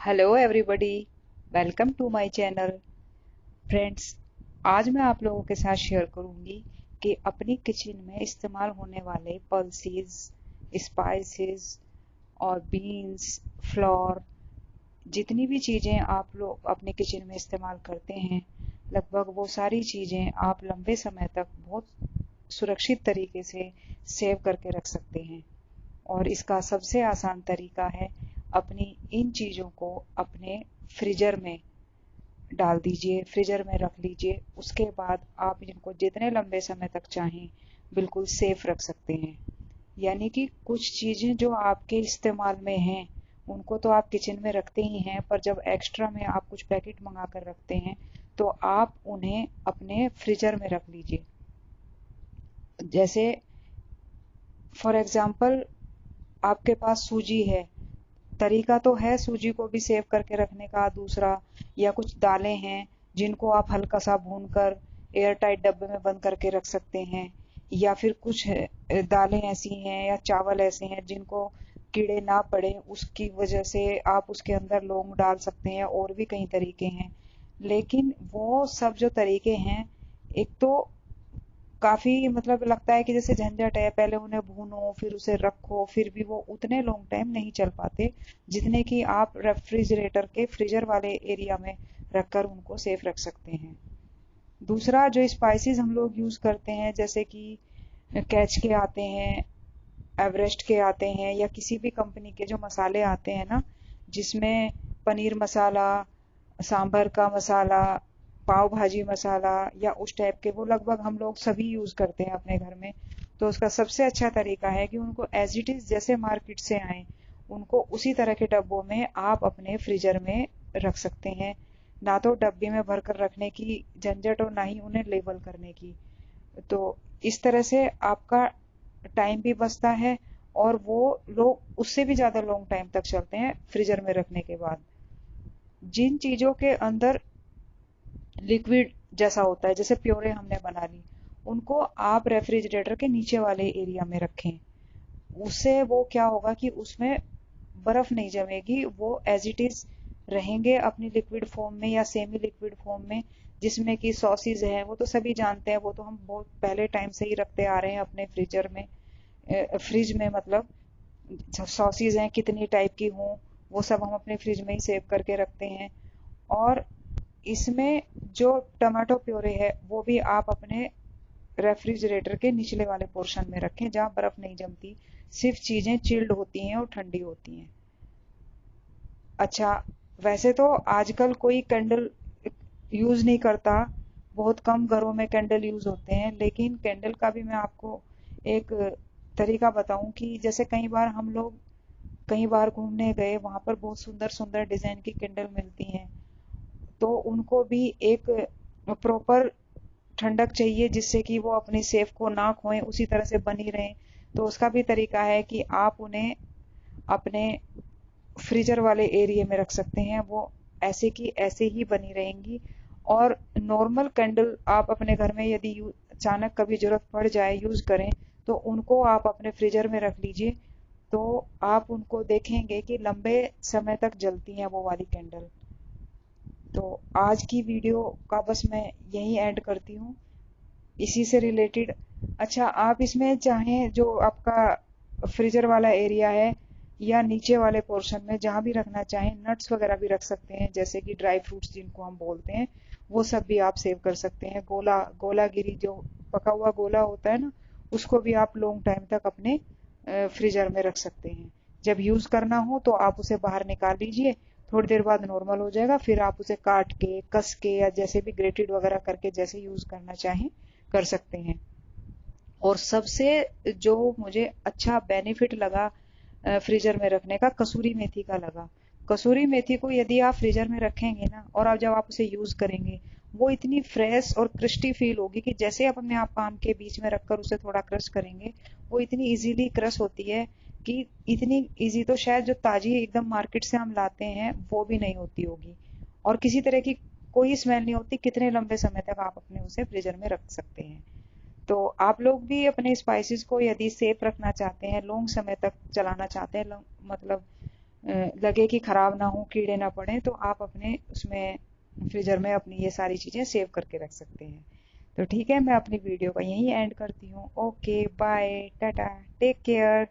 Hello everybody, welcome to my channel. Friends, आज मैं आप लोगों के साथ शेयर करूंगी कि अपनी किचन में इस्तेमाल होने वाले पल्सेस, स्पाइसेस और बीन्स, फ्लोर, जितनी भी चीज़ें आप लोग अपने किचन में इस्तेमाल करते हैं, लगभग वो सारी चीज़ें आप लंबे समय तक बहुत सुरक्षित तरीके से सेव करके रख सकते हैं। और इसका सबसे आसान तरीका है, अपनी इन चीज़ों को अपने फ्रीजर में डाल दीजिए, फ्रीजर में रख लीजिए। उसके बाद आप इनको जितने लंबे समय तक चाहें बिल्कुल सेफ रख सकते हैं। यानी कि कुछ चीज़ें जो आपके इस्तेमाल में हैं उनको तो आप किचन में रखते ही हैं, पर जब एक्स्ट्रा में आप कुछ पैकेट मंगा कर रखते हैं तो आप उन्हें अपने फ्रीजर में रख लीजिए। जैसे फॉर एग्जाम्पल, आपके पास सूजी है, तरीका तो है सूजी को भी सेव करके रखने का दूसरा, या कुछ दालें हैं जिनको आप हल्का सा भून कर एयर टाइट डब्बे में बंद करके रख सकते हैं, या फिर कुछ दालें ऐसी हैं या चावल ऐसे हैं जिनको कीड़े ना पड़े उसकी वजह से आप उसके अंदर लौंग डाल सकते हैं, और भी कई तरीके हैं। लेकिन वो सब जो तरीके हैं, एक तो काफी लगता है कि जैसे झंझट है, पहले उन्हें भूनो फिर उसे रखो, फिर भी वो उतने लॉन्ग टाइम नहीं चल पाते जितने कि आप रेफ्रिजरेटर के फ्रीजर वाले एरिया में रखकर उनको सेफ रख सकते हैं। दूसरा, जो स्पाइसेस हम लोग यूज करते हैं, जैसे कि कैच के आते हैं, एवरेस्ट के आते हैं, या किसी भी कंपनी के जो मसाले आते हैं ना, जिसमें पनीर मसाला, सांभर का मसाला, पाव भाजी मसाला या उस टाइप के, वो लगभग हम लोग सभी यूज करते हैं अपने घर में। तो उसका सबसे अच्छा तरीका है कि उनको एज इट इज जैसे मार्केट से आए उनको उसी तरह के डब्बों में आप अपने फ्रीजर में रख सकते हैं। ना तो डब्बे में भरकर रखने की झंझट और ना ही उन्हें लेबल करने की। तो इस तरह से आपका टाइम भी बचता है, और वो लोग उससे भी ज्यादा लॉन्ग टाइम तक चलते हैं फ्रीजर में रखने के बाद। जिन चीजों के अंदर लिक्विड जैसा होता है, जैसे प्योरे हमने बना ली, उनको आप रेफ्रिजरेटर के नीचे वाले एरिया में रखें। उससे वो क्या होगा कि उसमें बर्फ नहीं जमेगी, वो एज इट इज रहेंगे अपनी लिक्विड फॉर्म में या सेमी लिक्विड फॉर्म में। जिसमें कि सॉसेज है, वो तो सभी जानते हैं, वो तो हम बहुत पहले टाइम से ही रखते आ रहे हैं अपने फ्रीजर में, फ्रिज में सॉसेज हैं कितनी टाइप की हों, वो सब हम अपने फ्रिज में ही सेव करके रखते हैं। और इसमें जो टमाटो प्योरे है वो भी आप अपने रेफ्रिजरेटर के निचले वाले पोर्शन में रखें, जहां बर्फ नहीं जमती, सिर्फ चीजें चिल्ड होती हैं और ठंडी होती हैं। अच्छा, वैसे तो आजकल कोई कैंडल यूज नहीं करता, बहुत कम घरों में कैंडल यूज होते हैं, लेकिन कैंडल का भी मैं आपको एक तरीका बताऊं कि जैसे कई बार हम लोग कहीं बार घूमने गए, वहां पर बहुत सुंदर सुंदर डिजाइन की कैंडल मिलती हैं, तो उनको भी एक प्रॉपर ठंडक चाहिए जिससे कि वो अपनी सेफ को ना खोएं, उसी तरह से बनी रहें। तो उसका भी तरीका है कि आप उन्हें अपने फ्रीजर वाले एरिया में रख सकते हैं, वो ऐसे की ऐसे ही बनी रहेंगी। और नॉर्मल कैंडल आप अपने घर में यदि अचानक कभी जरूरत पड़ जाए यूज करें, तो उनको आप अपने फ्रीजर में रख लीजिए, तो आप उनको देखेंगे कि लंबे समय तक जलती हैं वो वाली कैंडल। तो आज की वीडियो का बस मैं यही एंड करती हूँ, इसी से रिलेटेड। अच्छा, आप इसमें चाहें जो आपका फ्रीजर वाला एरिया है या नीचे वाले पोर्शन में जहां भी रखना चाहें, नट्स वगैरह भी रख सकते हैं, जैसे कि ड्राई फ्रूट्स जिनको हम बोलते हैं, वो सब भी आप सेव कर सकते हैं। गोला गोला गिरी, जो पका हुआ गोला होता है ना, उसको भी आप लॉन्ग टाइम तक अपने फ्रीजर में रख सकते हैं। जब यूज करना हो तो आप उसे बाहर निकाल लीजिए, थोड़ी देर बाद नॉर्मल हो जाएगा, फिर आप उसे काट के, कस के, या जैसे भी ग्रेटेड वगैरह करके जैसे यूज करना चाहें कर सकते हैं। और सबसे जो मुझे अच्छा बेनिफिट लगा फ्रीजर में रखने का, कसूरी मेथी का लगा। कसूरी मेथी को यदि आप फ्रीजर में रखेंगे ना, और अब जब आप उसे यूज करेंगे, वो इतनी फ्रेश और क्रिस्पी फील होगी कि जैसे आप अपने आप पाम के बीच में रखकर उसे थोड़ा क्रश करेंगे, वो इतनी इजीली क्रश होती है कि इतनी इजी तो शायद जो ताजी एकदम मार्केट से हम लाते हैं वो भी नहीं होती होगी। और किसी तरह की कोई स्मेल नहीं होती, कितने लंबे समय तक आप अपने उसे फ्रीजर में रख सकते हैं। तो आप लोग भी अपने स्पाइसेस को यदि सेफ रखना चाहते हैं, लॉन्ग समय तक चलाना चाहते हैं, मतलब लगे कि खराब ना हो, कीड़े ना पड़े, तो आप अपने उसमें फ्रीजर में अपनी ये सारी चीजें सेव करके रख सकते हैं। तो ठीक है, मैं अपनी वीडियो का यहीं एंड करती हूँ। Okay bye tata, take care.